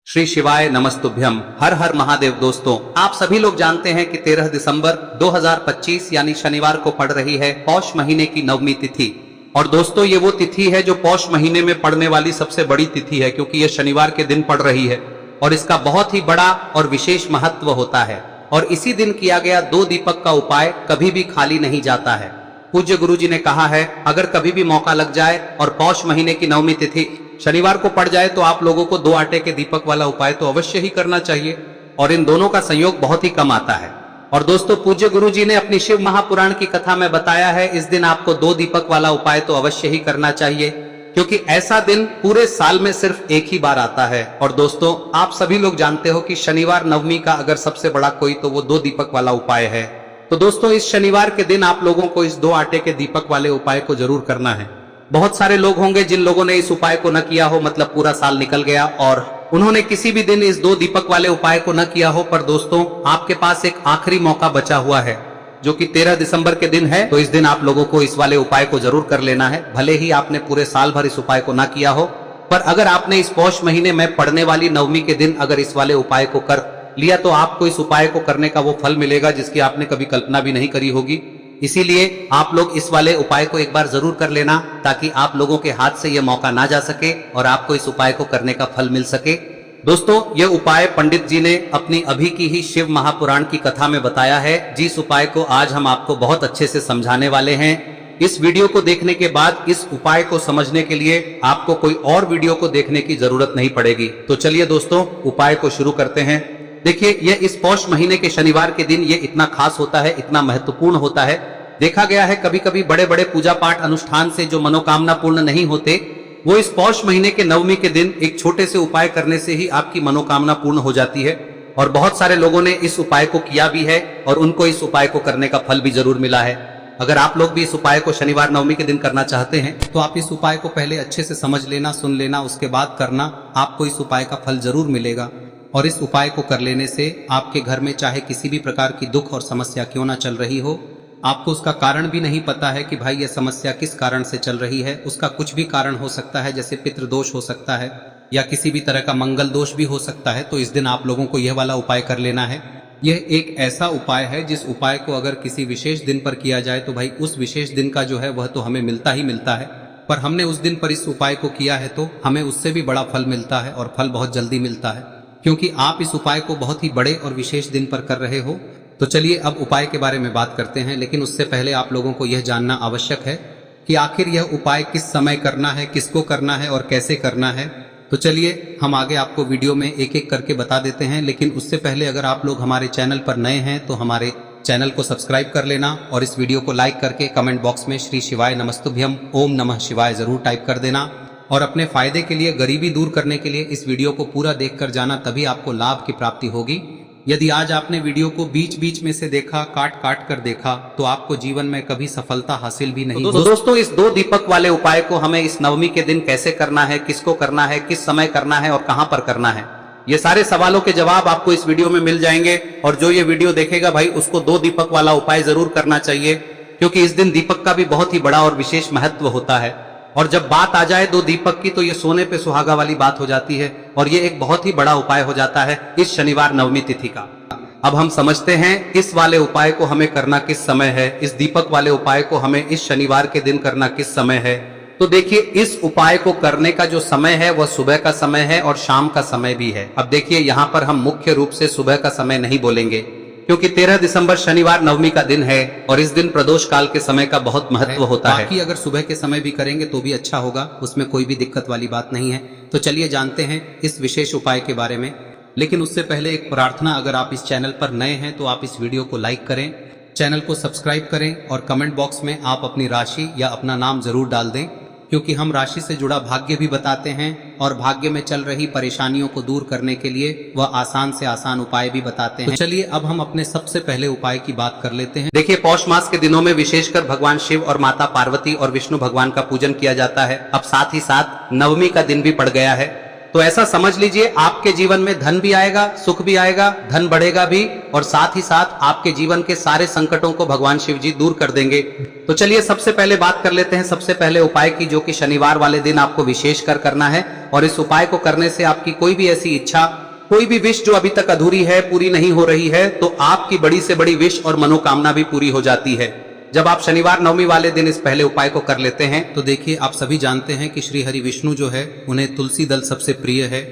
श्री शिवाय नमस्तुभ्यम। हर हर महादेव। दोस्तों, आप सभी लोग जानते हैं कि 13 दिसंबर 2025 यानी शनिवार को पड़ रही है पौष महीने की नवमी तिथि। और दोस्तों, ये वो तिथि है जो पौष महीने में पड़ने वाली सबसे बड़ी तिथि है, क्योंकि ये शनिवार के दिन पड़ रही है और इसका बहुत ही बड़ा और विशेष महत्व होता है। और इसी दिन किया गया 2 दीपक का उपाय कभी भी खाली नहीं जाता है। पूज्य गुरु जी ने कहा है, अगर कभी भी मौका लग जाए और पौष महीने की नवमी तिथि शनिवार को पड़ जाए तो आप लोगों को 2 आटे के दीपक वाला उपाय तो अवश्य ही करना चाहिए। और इन दोनों का संयोग बहुत ही कम आता है। और दोस्तों, पूज्य गुरु जी ने अपनी शिव महापुराण की कथा में बताया है, इस दिन आपको 2 दीपक वाला उपाय तो अवश्य ही करना चाहिए, क्योंकि ऐसा दिन पूरे साल में सिर्फ एक ही बार आता है। और दोस्तों, आप सभी लोग जानते हो कि शनिवार नवमी का अगर सबसे बड़ा कोई तो वो 2 दीपक वाला उपाय है। तो दोस्तों, इस शनिवार के दिन आप लोगों को इस 2 आटे के दीपक वाले उपाय को जरूर करना है। बहुत सारे लोग होंगे जिन लोगों ने इस उपाय को न किया हो, मतलब पूरा साल निकल गया और उन्होंने किसी भी दिन इस 2 दीपक वाले उपाय को न किया हो। पर दोस्तों, आपके पास एक आखिरी मौका बचा हुआ है, जो कि 13 दिसंबर के दिन है। तो इस दिन आप लोगों को इस वाले उपाय को जरूर कर लेना है, भले ही आपने पूरे साल भर इस उपाय को ना किया हो। पर अगर आपने इस पौष महीने में पड़ने वाली नवमी के दिन अगर इस वाले उपाय को कर लिया तो आपको इस उपाय को करने का वो फल मिलेगा जिसकी आपने कभी कल्पना भी नहीं करी होगी। इसीलिए आप लोग इस वाले उपाय को एक बार जरूर कर लेना, ताकि आप लोगों के हाथ से यह मौका ना जा सके और आपको इस उपाय को करने का फल मिल सके। दोस्तों, यह उपाय पंडित जी ने अपनी अभी की ही शिव महापुराण की कथा में बताया है, जिस उपाय को आज हम आपको बहुत अच्छे से समझाने वाले हैं। इस वीडियो को देखने के बाद इस उपाय को समझने के लिए आपको कोई और वीडियो को देखने की जरूरत नहीं पड़ेगी। तो चलिए दोस्तों, उपाय को शुरू करते हैं। देखिए, यह इस पौष महीने के शनिवार के दिन ये इतना खास होता है, इतना महत्वपूर्ण होता है। देखा गया है कभी कभी बड़े बड़े पूजा पाठ अनुष्ठान से जो मनोकामना पूर्ण नहीं होते, वो इस पौष महीने के नवमी के दिन एक छोटे से उपाय करने से ही आपकी मनोकामना पूर्ण हो जाती है। और बहुत सारे लोगों ने इस उपाय को किया भी है और उनको इस उपाय को करने का फल भी जरूर मिला है। अगर आप लोग भी इस उपाय को शनिवार नवमी के दिन करना चाहते हैं तो आप इस उपाय को पहले अच्छे से समझ लेना, सुन लेना, उसके बाद करना। आपको इस उपाय का फल जरूर मिलेगा। और इस उपाय को कर लेने से आपके घर में चाहे किसी भी प्रकार की दुख और समस्या क्यों ना चल रही हो, आपको उसका कारण भी नहीं पता है कि भाई यह समस्या किस कारण से चल रही है, उसका कुछ भी कारण हो सकता है, जैसे पितृदोष हो सकता है या किसी भी तरह का मंगल दोष भी हो सकता है। तो इस दिन आप लोगों को यह वाला उपाय कर लेना है। यह एक ऐसा उपाय है जिस उपाय को अगर किसी विशेष दिन पर किया जाए तो भाई उस विशेष दिन का जो है वह तो हमें मिलता ही मिलता है। पर हमने उस दिन पर इस उपाय को किया है तो हमें उससे भी बड़ा फल मिलता है और फल बहुत जल्दी मिलता है, क्योंकि आप इस उपाय को बहुत ही बड़े और विशेष दिन पर कर रहे हो। तो चलिए अब उपाय के बारे में बात करते हैं, लेकिन उससे पहले आप लोगों को यह जानना आवश्यक है कि आखिर यह उपाय किस समय करना है, किसको करना है और कैसे करना है। तो चलिए हम आगे आपको वीडियो में एक एक करके बता देते हैं, लेकिन उससे पहले अगर आप लोग हमारे चैनल पर नए हैं तो हमारे चैनल को सब्सक्राइब कर लेना और इस वीडियो को लाइक करके कमेंट बॉक्स में श्री शिवाय नमस्तुभ्यम ओम नमः शिवाय जरूर टाइप कर देना। और अपने फायदे के लिए, गरीबी दूर करने के लिए इस वीडियो को पूरा देख कर जाना, तभी आपको लाभ की प्राप्ति होगी। यदि आज आपने वीडियो को बीच बीच में से देखा, काट काट कर देखा, तो आपको जीवन में कभी सफलता हासिल भी नहीं होगी। दोस्तों, इस 2 दीपक वाले उपाय को हमें इस नवमी के दिन कैसे करना है, किसको करना है, किस समय करना है और कहां पर करना है, ये सारे सवालों के जवाब आपको इस वीडियो में मिल जाएंगे। और जो ये वीडियो देखेगा भाई उसको 2 दीपक वाला उपाय जरूर करना चाहिए, क्योंकि इस दिन दीपक का भी बहुत ही बड़ा और विशेष महत्व होता है। और जब बात आ जाए 2 दीपक की तो ये सोने पे सुहागा वाली बात हो जाती है और ये एक बहुत ही बड़ा उपाय हो जाता है इस शनिवार नवमी तिथि का। अब हम समझते हैं इस वाले उपाय को हमें करना किस समय है, इस दीपक वाले उपाय को हमें इस शनिवार के दिन करना किस समय है। तो देखिए, इस उपाय को करने का जो समय है वह सुबह का समय है और शाम का समय भी है। अब देखिए, यहाँ पर हम मुख्य रूप से सुबह का समय नहीं बोलेंगे, क्योंकि 13 दिसंबर शनिवार नवमी का दिन है और इस दिन प्रदोष काल के समय का बहुत महत्व होता है। बाकी अगर सुबह के समय भी करेंगे तो भी अच्छा होगा, उसमें कोई भी दिक्कत वाली बात नहीं है। तो चलिए जानते हैं इस विशेष उपाय के बारे में। लेकिन उससे पहले एक प्रार्थना, अगर आप इस चैनल पर नए हैं तो आप इस वीडियो को लाइक करें, चैनल को सब्सक्राइब करें और कमेंट बॉक्स में आप अपनी राशि या अपना नाम जरूर डाल दें, क्योंकि हम राशि से जुड़ा भाग्य भी बताते हैं और भाग्य में चल रही परेशानियों को दूर करने के लिए वह आसान से आसान उपाय भी बताते हैं। तो चलिए अब हम अपने सबसे पहले उपाय की बात कर लेते हैं। देखिए, पौष मास के दिनों में विशेषकर भगवान शिव और माता पार्वती और विष्णु भगवान का पूजन किया जाता है। अब साथ ही साथ नवमी का दिन भी पड़ गया है, तो ऐसा समझ लीजिए आपके जीवन में धन भी आएगा, सुख भी आएगा, धन बढ़ेगा भी, और साथ ही साथ आपके जीवन के सारे संकटों को भगवान शिव जी दूर कर देंगे। तो चलिए सबसे पहले बात कर लेते हैं सबसे पहले उपाय की, जो कि शनिवार वाले दिन आपको विशेष कर करना है। और इस उपाय को करने से आपकी कोई भी ऐसी इच्छा, कोई भी विश जो अभी तक अधूरी है, पूरी नहीं हो रही है, तो आपकी बड़ी से बड़ी विश और मनोकामना भी पूरी हो जाती है जब आप शनिवार नवमी वाले दिन इस पहले उपाय को कर लेते हैं। तो देखिए, आप सभी जानते हैं कि श्री हरि विष्णु जो है उन्हें तुलसी दल सबसे प्रिय है।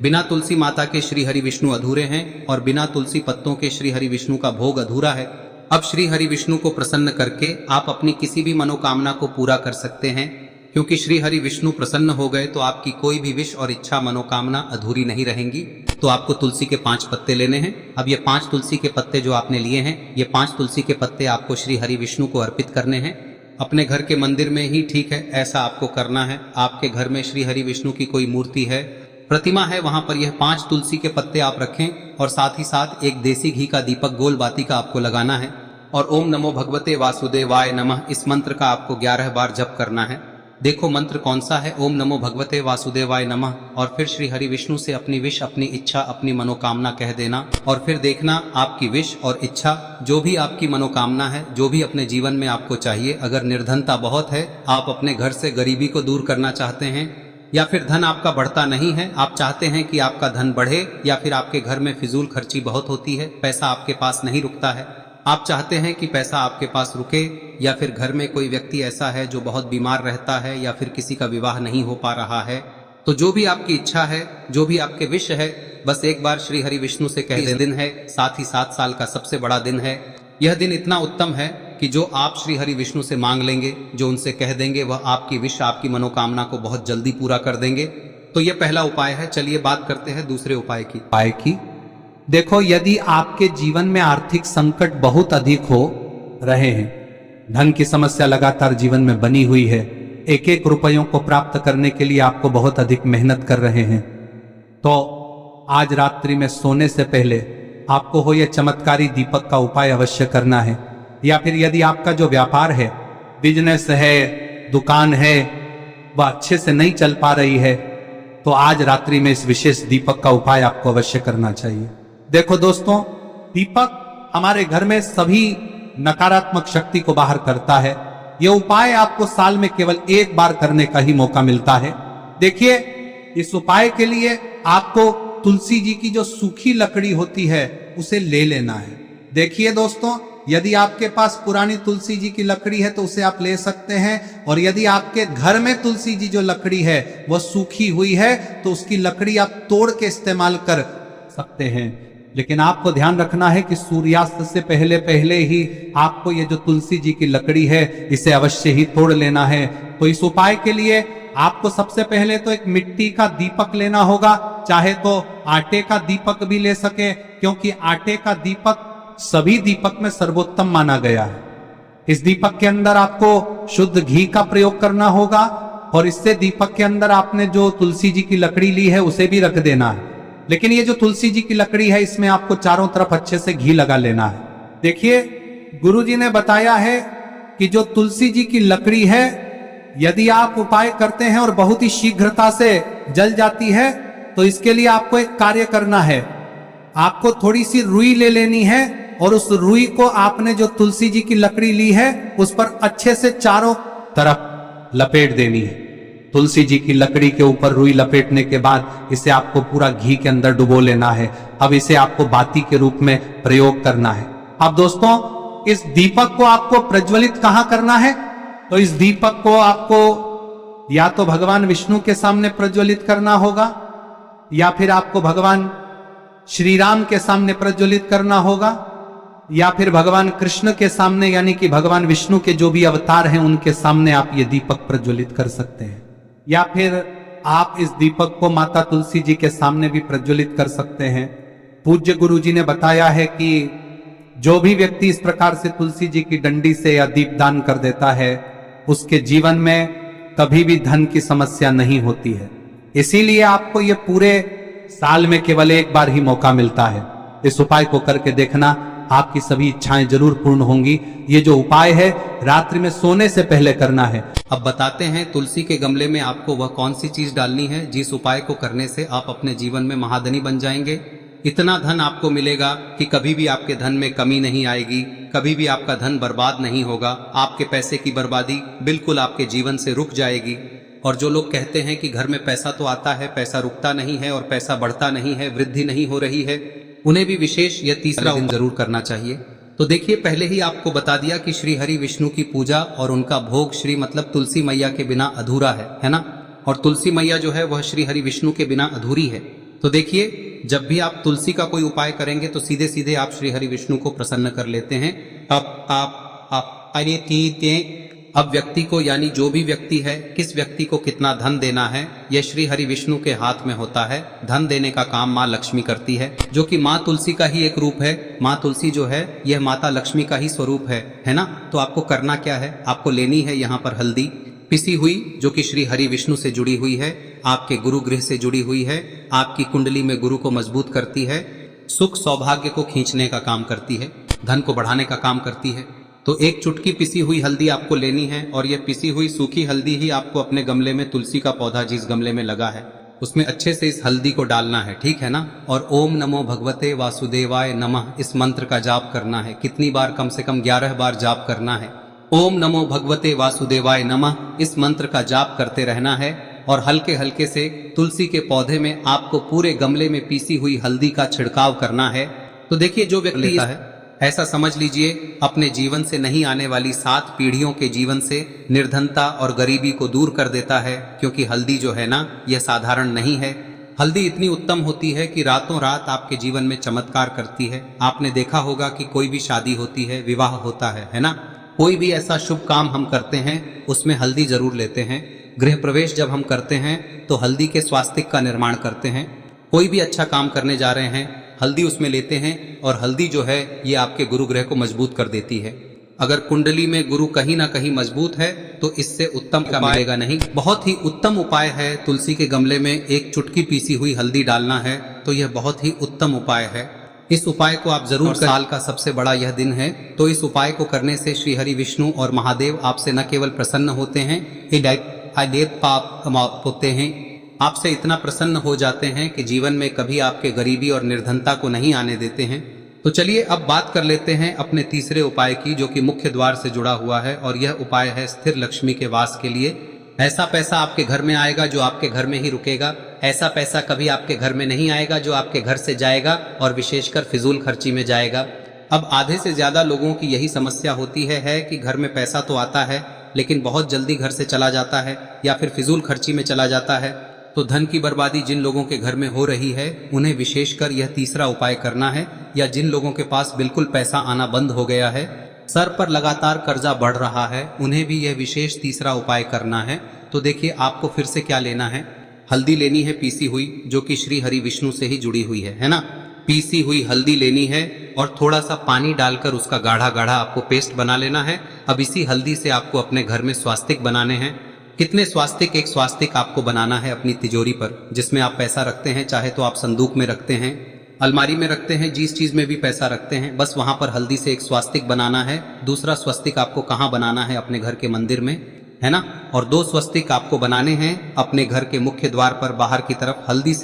बिना तुलसी माता के श्री हरि विष्णु अधूरे हैं और बिना तुलसी पत्तों के श्री हरि विष्णु का भोग अधूरा है। अब श्री हरि विष्णु को प्रसन्न करके आप अपनी किसी भी मनोकामना को पूरा कर सकते हैं, क्योंकि श्री हरि विष्णु प्रसन्न हो गए तो आपकी कोई भी विश और इच्छा मनोकामना अधूरी नहीं रहेंगी। तो आपको तुलसी के 5 पत्ते लेने हैं। अब ये 5 तुलसी के पत्ते जो आपने लिए हैं, ये 5 तुलसी के पत्ते आपको श्री हरि विष्णु को अर्पित करने हैं। अपने घर के मंदिर में ही ठीक है, ऐसा आपको करना है। आपके घर में श्री हरि विष्णु की कोई मूर्ति है, प्रतिमा है, वहां पर यह 5 तुलसी के पत्ते आप रखें और साथ ही साथ एक देसी घी का दीपक गोल बाती का आपको लगाना है। और ओम नमो भगवते वासुदेवाय नमः इस मंत्र का आपको 11 बार जप करना है। देखो मंत्र कौन सा है, ओम नमो भगवते वासुदेवाय नमः, और फिर श्री हरि विष्णु से अपनी विश, अपनी इच्छा, अपनी मनोकामना कह देना। और फिर देखना आपकी विश और इच्छा, जो भी आपकी मनोकामना है, जो भी अपने जीवन में आपको चाहिए। अगर निर्धनता बहुत है, आप अपने घर से गरीबी को दूर करना चाहते हैं, या फिर धन आपका बढ़ता नहीं है, आप चाहते हैं कि आपका धन बढ़े, या फिर आपके घर में फिजूल खर्ची बहुत होती है, पैसा आपके पास नहीं रुकता है, आप चाहते हैं कि पैसा आपके पास रुके, या फिर घर में कोई व्यक्ति ऐसा है जो बहुत बीमार रहता है, या फिर किसी का विवाह नहीं हो पा रहा है, तो जो भी आपकी इच्छा है, जो भी आपके विश है, बस एक बार श्री हरि विष्णु से कह दें। दिन है, साथ ही 7 साल का सबसे बड़ा दिन है। यह दिन इतना उत्तम है कि जो आप श्री हरि विष्णु से मांग लेंगे, जो उनसे कह देंगे, वह आपकी विश, आपकी मनोकामना को बहुत जल्दी पूरा कर देंगे। तो यह पहला उपाय है। चलिए बात करते हैं दूसरे उपाय की। देखो, यदि आपके जीवन में आर्थिक संकट बहुत अधिक हो रहे हैं, धन की समस्या लगातार जीवन में बनी हुई है, एक एक रुपयों को प्राप्त करने के लिए आपको बहुत अधिक मेहनत कर रहे हैं, तो आज रात्रि में सोने से पहले आपको हो यह चमत्कारी दीपक का उपाय अवश्य करना है। या फिर यदि आपका जो व्यापार है, बिजनेस है, दुकान है, वह अच्छे से नहीं चल पा रही है, तो आज रात्रि में इस विशेष दीपक का उपाय आपको अवश्य करना चाहिए। देखो दोस्तों, दीपक हमारे घर में सभी नकारात्मक शक्ति को बाहर करता है। यह उपाय आपको साल में केवल एक बार करने का ही मौका मिलता है। देखिए, इस उपाय के लिए आपको तुलसी जी की जो सूखी लकड़ी होती है उसे ले लेना है। देखिए दोस्तों, यदि आपके पास पुरानी तुलसी जी की लकड़ी है तो उसे आप ले सकते हैं, और यदि आपके घर में तुलसी जी जो लकड़ी है वह सूखी हुई है तो उसकी लकड़ी आप तोड़ के इस्तेमाल कर सकते हैं। लेकिन आपको ध्यान रखना है कि सूर्यास्त से पहले पहले ही आपको ये जो तुलसी जी की लकड़ी है इसे अवश्य ही तोड़ लेना है। तो इस उपाय के लिए आपको सबसे पहले तो एक मिट्टी का दीपक लेना होगा, चाहे तो आटे का दीपक भी ले सके, क्योंकि आटे का दीपक सभी दीपक में सर्वोत्तम माना गया है। इस दीपक के अंदर आपको शुद्ध घी का प्रयोग करना होगा, और इससे दीपक के अंदर आपने जो तुलसी जी की लकड़ी ली है उसे भी रख देना है। लेकिन ये जो तुलसी जी की लकड़ी है, इसमें आपको चारों तरफ अच्छे से घी लगा लेना है। देखिए, गुरुजी ने बताया है कि जो तुलसी जी की लकड़ी है, यदि आप उपाय करते हैं और बहुत ही शीघ्रता से जल जाती है, तो इसके लिए आपको एक कार्य करना है। आपको थोड़ी सी रुई ले लेनी है, और उस रुई को आपने जो तुलसी जी की लकड़ी ली है उस पर अच्छे से चारों तरफ लपेट देनी है। तुलसी जी की लकड़ी के ऊपर रुई लपेटने के बाद इसे आपको पूरा घी के अंदर डुबो लेना है। अब इसे आपको बाती के रूप में प्रयोग करना है। अब दोस्तों, इस दीपक को आपको प्रज्वलित कहां करना है? तो इस दीपक को आपको या तो भगवान विष्णु के सामने प्रज्वलित करना होगा, या फिर आपको भगवान श्री राम के सामने प्रज्वलित करना होगा, या फिर भगवान कृष्ण के सामने, यानी कि भगवान विष्णु के जो भी अवतार हैं उनके सामने आप ये दीपक प्रज्वलित कर सकते हैं। या फिर आप इस दीपक को माता तुलसी जी के सामने भी प्रज्वलित कर सकते हैं। पूज्य गुरु जी ने बताया है कि जो भी व्यक्ति इस प्रकार से तुलसी जी की डंडी से या दीपदान कर देता है, उसके जीवन में कभी भी धन की समस्या नहीं होती है। इसीलिए आपको ये पूरे साल में केवल एक बार ही मौका मिलता है। इस उपाय को करके देखना, आपकी सभी इच्छाएं जरूर पूर्ण होंगी। ये जो उपाय है रात्रि में सोने से पहले करना है। अब बताते हैं तुलसी के गमले में आपको वह कौन सी चीज डालनी है जिस उपाय को करने से आप अपने जीवन में महाधनी बन जाएंगे। इतना धन आपको मिलेगा कि कभी भी आपके धन में कमी नहीं आएगी, कभी भी आपका धन बर्बाद नहीं होगा। आपके पैसे की बर्बादी बिल्कुल आपके जीवन से रुक जाएगी। और जो लोग कहते हैं कि घर में पैसा तो आता है, पैसा रुकता नहीं है और पैसा बढ़ता नहीं है, वृद्धि नहीं हो रही है, उन्हें भी विशेष यह तीसरा दिन जरूर करना चाहिए। तो देखिए, पहले ही आपको बता दिया कि श्री हरि विष्णु की पूजा और उनका भोग श्री मतलब तुलसी मैया के बिना अधूरा है ना। और तुलसी मैया जो है वह श्री हरि विष्णु के बिना अधूरी है। तो देखिए, जब भी आप तुलसी का कोई उपाय करेंगे तो सीधे सीधे आप श्री हरि विष्णु को प्रसन्न कर लेते हैं। अब व्यक्ति को, यानी जो भी व्यक्ति है, किस व्यक्ति को कितना धन देना है, यह श्री हरि विष्णु के हाथ में होता है। धन देने का काम माँ लक्ष्मी करती है, जो कि माँ तुलसी का ही एक रूप है। माँ तुलसी जो है यह माता लक्ष्मी का ही स्वरूप है ना। तो आपको करना क्या है, आपको लेनी है यहाँ पर हल्दी पिसी हुई, जो कि श्री हरि विष्णु से जुड़ी हुई है, आपके गुरु गृह से जुड़ी हुई है, आपकी कुंडली में गुरु को मजबूत करती है, सुख सौभाग्य को खींचने का काम करती है, धन को बढ़ाने का काम करती है। तो एक चुटकी पिसी हुई हल्दी आपको लेनी है और यह पिसी हुई सूखी हल्दी ही आपको अपने गमले में, तुलसी का पौधा जिस गमले में लगा है उसमें अच्छे से इस हल्दी को डालना है, ठीक है ना। और ओम नमो भगवते वासुदेवाय नमः इस मंत्र का जाप करना है। कितनी बार? कम से कम 11 बार जाप करना है। ओम नमो भगवते वासुदेवाय नमः इस मंत्र का जाप करते रहना है और हल्के हल्के से तुलसी के पौधे में आपको पूरे गमले में पीसी हुई हल्दी का छिड़काव करना है। तो देखिए, जो व्यक्ति लेता है, ऐसा समझ लीजिए अपने जीवन से नहीं आने वाली 7 पीढ़ियों के जीवन से निर्धनता और गरीबी को दूर कर देता है। क्योंकि हल्दी जो है ना, यह साधारण नहीं है। हल्दी इतनी उत्तम होती है कि रातों रात आपके जीवन में चमत्कार करती है। आपने देखा होगा कि कोई भी शादी होती है, विवाह होता है ना, कोई भी ऐसा शुभ काम हम करते हैं उसमें हल्दी जरूर लेते हैं। गृह प्रवेश जब हम करते हैं तो हल्दी के स्वास्तिक का निर्माण करते हैं। कोई भी अच्छा काम करने जा रहे हैं, हल्दी उसमें लेते हैं और हल्दी जो है ये आपके गुरु ग्रह को मजबूत कर देती है। अगर कुंडली में गुरु कहीं ना कहीं मजबूत है तो इससे उत्तम क्या मिलेगा नहीं। बहुत ही उत्तम उपाय है। तुलसी के गमले में एक चुटकी पीसी हुई हल्दी डालना है, तो यह बहुत ही उत्तम उपाय है। इस उपाय को आप जरूर करें। साल का सबसे बड़ा यह दिन है, तो इस उपाय को करने से श्री हरि विष्णु और महादेव आपसे न केवल प्रसन्न होते हैं, पाप होते हैं, आपसे इतना प्रसन्न हो जाते हैं कि जीवन में कभी आपके गरीबी और निर्धनता को नहीं आने देते हैं। तो चलिए अब बात कर लेते हैं अपने तीसरे उपाय की, जो कि मुख्य द्वार से जुड़ा हुआ है। और यह उपाय है स्थिर लक्ष्मी के वास के लिए। ऐसा पैसा आपके घर में आएगा जो आपके घर में ही रुकेगा। ऐसा पैसा कभी आपके घर में नहीं आएगा जो आपके घर से जाएगा और विशेषकर फिजूल खर्ची में जाएगा। अब आधे से ज्यादा लोगों की यही समस्या होती है कि घर में पैसा तो आता है लेकिन बहुत जल्दी घर से चला जाता है या फिर फिजूल खर्ची में चला जाता है। तो धन की बर्बादी जिन लोगों के घर में हो रही है उन्हें विशेषकर यह तीसरा उपाय करना है। या जिन लोगों के पास बिल्कुल पैसा आना बंद हो गया है, सर पर लगातार कर्जा बढ़ रहा है, उन्हें भी यह विशेष तीसरा उपाय करना है। तो देखिए, आपको फिर से क्या लेना है, हल्दी लेनी है पीसी हुई, जो कि श्री हरि विष्णु से ही जुड़ी हुई है ना। पीसी हुई हल्दी लेनी है और थोड़ा सा पानी डालकर उसका गाढ़ा गाढ़ा आपको पेस्ट बना लेना है। अब इसी हल्दी से आपको अपने घर में स्वास्तिक बनाने हैं। कितने स्वास्तिक? एक स्वास्तिक आपको बनाना है अपनी तिजोरी पर, जिसमें आप पैसा रखते हैं। चाहे तो आप संदूक में रखते हैं, अलमारी में रखते हैं, जिस चीज में भी पैसा रखते हैं, बस वहां पर हल्दी से एक स्वास्तिक बनाना है। दूसरा स्वस्तिक आपको कहाँ बनाना है? अपने घर के मंदिर में, है ना। और 2 स्वस्तिक आपको बनाने हैं अपने घर के मुख्य द्वार पर बाहर की तरफ। हल्दी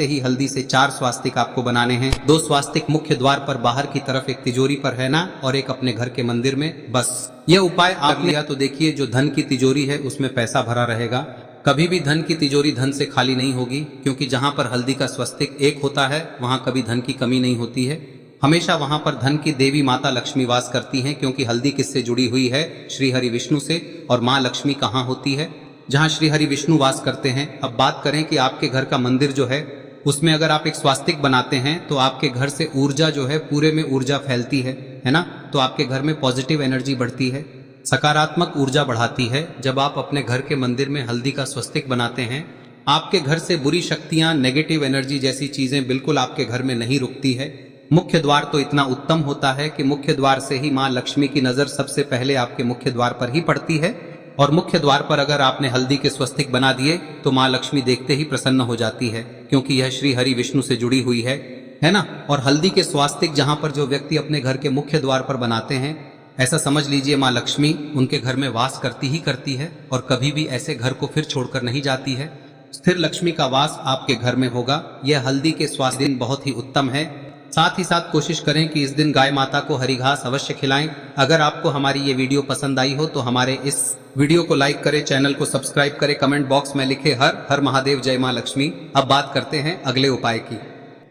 से 4 स्वास्तिक आपको बनाने हैं। 2 स्वास्तिक मुख्य द्वार पर बाहर की तरफ, एक तिजोरी पर, है ना, और एक अपने घर के मंदिर में। बस यह उपाय आप लिया तो देखिए, जो धन की तिजोरी है उसमें पैसा भरा रहेगा। कभी भी धन की तिजोरी धन से खाली नहीं होगी, क्योंकि जहां पर हल्दी का स्वस्तिक एक होता है वहां कभी धन की कमी नहीं होती है। हमेशा वहां पर धन की देवी माता लक्ष्मी वास करती हैं, क्योंकि हल्दी किससे जुड़ी हुई है? श्री हरि विष्णु से। और माँ लक्ष्मी कहाँ होती है? जहाँ श्री हरि विष्णु वास करते हैं। अब बात करें कि आपके घर का मंदिर जो है उसमें अगर आप एक स्वास्तिक बनाते हैं तो आपके घर से ऊर्जा जो है, पूरे में ऊर्जा फैलती है ना। तो आपके घर में पॉजिटिव एनर्जी बढ़ती है, सकारात्मक ऊर्जा बढ़ाती है। जब आप अपने घर के मंदिर में हल्दी का स्वस्तिक बनाते हैं, आपके घर से बुरी शक्तियां, नेगेटिव एनर्जी जैसी चीजें बिल्कुल आपके घर में नहीं रुकती है। मुख्य द्वार तो इतना उत्तम होता है कि मुख्य द्वार से ही माँ लक्ष्मी की नजर सबसे पहले आपके मुख्य द्वार पर ही पड़ती है। और मुख्य द्वार पर अगर आपने हल्दी के स्वस्तिक बना दिए तो माँ लक्ष्मी देखते ही प्रसन्न हो जाती है, क्योंकि यह श्री हरि विष्णु से जुड़ी हुई है। है ना। और हल्दी के स्वास्तिक जहां पर जो व्यक्ति अपने घर के मुख्य द्वार पर बनाते हैं, ऐसा समझ लीजिए माँ लक्ष्मी उनके घर में वास करती ही करती है और कभी भी ऐसे घर को फिर छोड़कर नहीं जाती है। स्थिर लक्ष्मी का वास आपके घर में होगा। यह हल्दी के स्वास्थ्य दिन बहुत ही उत्तम है। साथ ही साथ कोशिश करें कि इस दिन गाय माता को हरी घास अवश्य खिलाएं। अगर आपको हमारी ये वीडियो पसंद आई हो तो हमारे इस वीडियो को लाइक करें, चैनल को सब्सक्राइब करें, कमेंट बॉक्स में लिखे हर हर महादेव, जय माँ लक्ष्मी। अब बात करते हैं अगले उपाय की।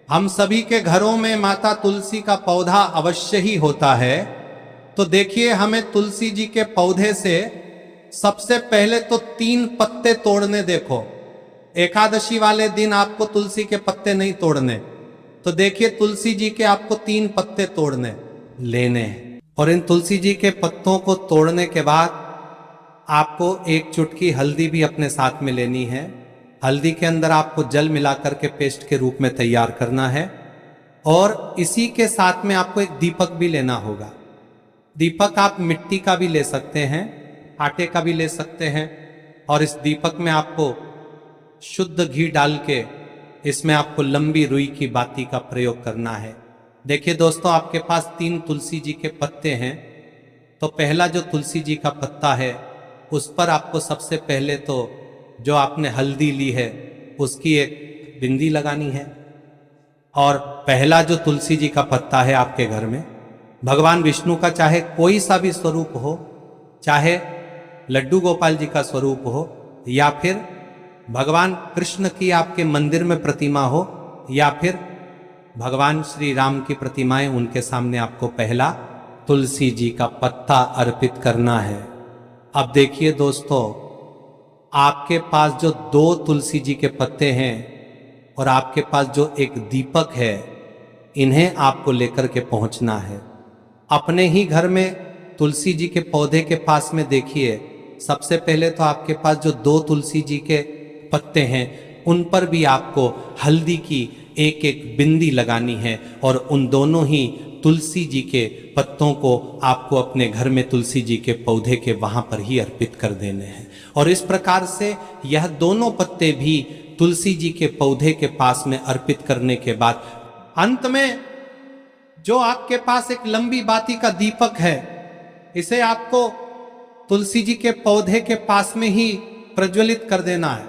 हम सभी के घरों में माता तुलसी का पौधा अवश्य ही होता है। तो देखिए, हमें तुलसी जी के पौधे से सबसे पहले तो 3 पत्ते तोड़ने। देखो, एकादशी वाले दिन आपको तुलसी के पत्ते नहीं तोड़ने, तो देखिए तुलसी जी के आपको 3 पत्ते तोड़ने लेने हैं। और इन तुलसी जी के पत्तों को तोड़ने के बाद आपको 1 चुटकी हल्दी भी अपने साथ में लेनी है। हल्दी के अंदर आपको जल मिलाकर के पेस्ट के रूप में तैयार करना है। और इसी के साथ में आपको एक दीपक भी लेना होगा। दीपक आप मिट्टी का भी ले सकते हैं, आटे का भी ले सकते हैं। और इस दीपक में आपको शुद्ध घी डाल के इसमें आपको लंबी रुई की बाती का प्रयोग करना है। देखिए दोस्तों, आपके पास 3 तुलसी जी के पत्ते हैं। तो पहला जो तुलसी जी का पत्ता है उस पर आपको सबसे पहले तो जो आपने हल्दी ली है उसकी एक बिंदी लगानी है। और पहला जो तुलसी जी का पत्ता है आपके घर में, भगवान विष्णु का चाहे कोई सा भी स्वरूप हो, चाहे लड्डू गोपाल जी का स्वरूप हो, या फिर भगवान कृष्ण की आपके मंदिर में प्रतिमा हो, या फिर भगवान श्री राम की प्रतिमाएं, उनके सामने आपको पहला तुलसी जी का पत्ता अर्पित करना है। अब देखिए दोस्तों, आपके पास जो 2 तुलसी जी के पत्ते हैं और आपके पास जो एक दीपक है, इन्हें आपको लेकर के पहुंचना है। अपने ही घर में तुलसी जी के पौधे के पास में देखिए, सबसे पहले तो आपके पास जो 2 तुलसी जी के पत्ते हैं उन पर भी आपको हल्दी की एक एक बिंदी लगानी है। और उन दोनों ही तुलसी जी के पत्तों को आपको अपने घर में तुलसी जी के पौधे के वहां पर ही अर्पित कर देने हैं। और इस प्रकार से यह दोनों पत्ते भी तुलसी जी के पौधे के पास में अर्पित करने के बाद अंत में जो आपके पास एक लंबी बाती का दीपक है, इसे आपको तुलसी जी के पौधे के पास में ही प्रज्वलित कर देना है।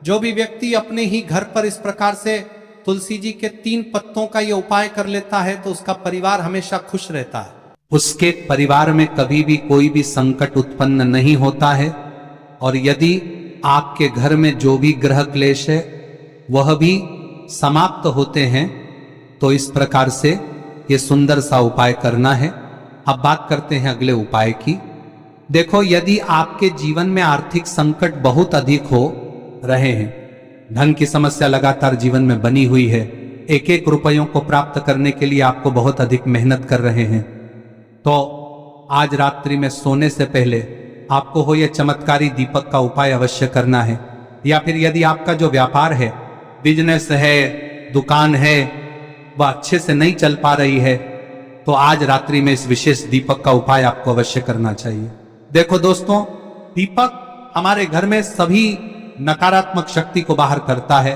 जो भी व्यक्ति अपने ही घर पर इस प्रकार से तुलसी जी के 3 पत्तों का ये उपाय कर लेता है तो उसका परिवार हमेशा खुश रहता है। उसके परिवार में कभी भी कोई भी संकट उत्पन्न नहीं होता है। और यदि आपके घर में जो भी ग्रह क्लेश है वह भी समाप्त होते हैं। तो इस प्रकार से ये सुंदर सा उपाय करना है। अब बात करते हैं अगले उपाय की। देखो, यदि आपके जीवन में आर्थिक संकट बहुत अधिक हो रहे हैं, धन की समस्या लगातार जीवन में बनी हुई है, एक एक रुपयों को प्राप्त करने के लिए आपको बहुत अधिक मेहनत कर रहे हैं, तो आज रात्रि में सोने से पहले आपको हो यह चमत्कारी दीपक का उपाय अवश्य करना है। या फिर यदि आपका जो व्यापार है, बिजनेस है, दुकान है, वह अच्छे से नहीं चल पा रही है, तो आज रात्रि में इस विशेष दीपक का उपाय आपको अवश्य करना चाहिए। देखो दोस्तों, दीपक हमारे घर में सभी नकारात्मक शक्ति को बाहर करता है।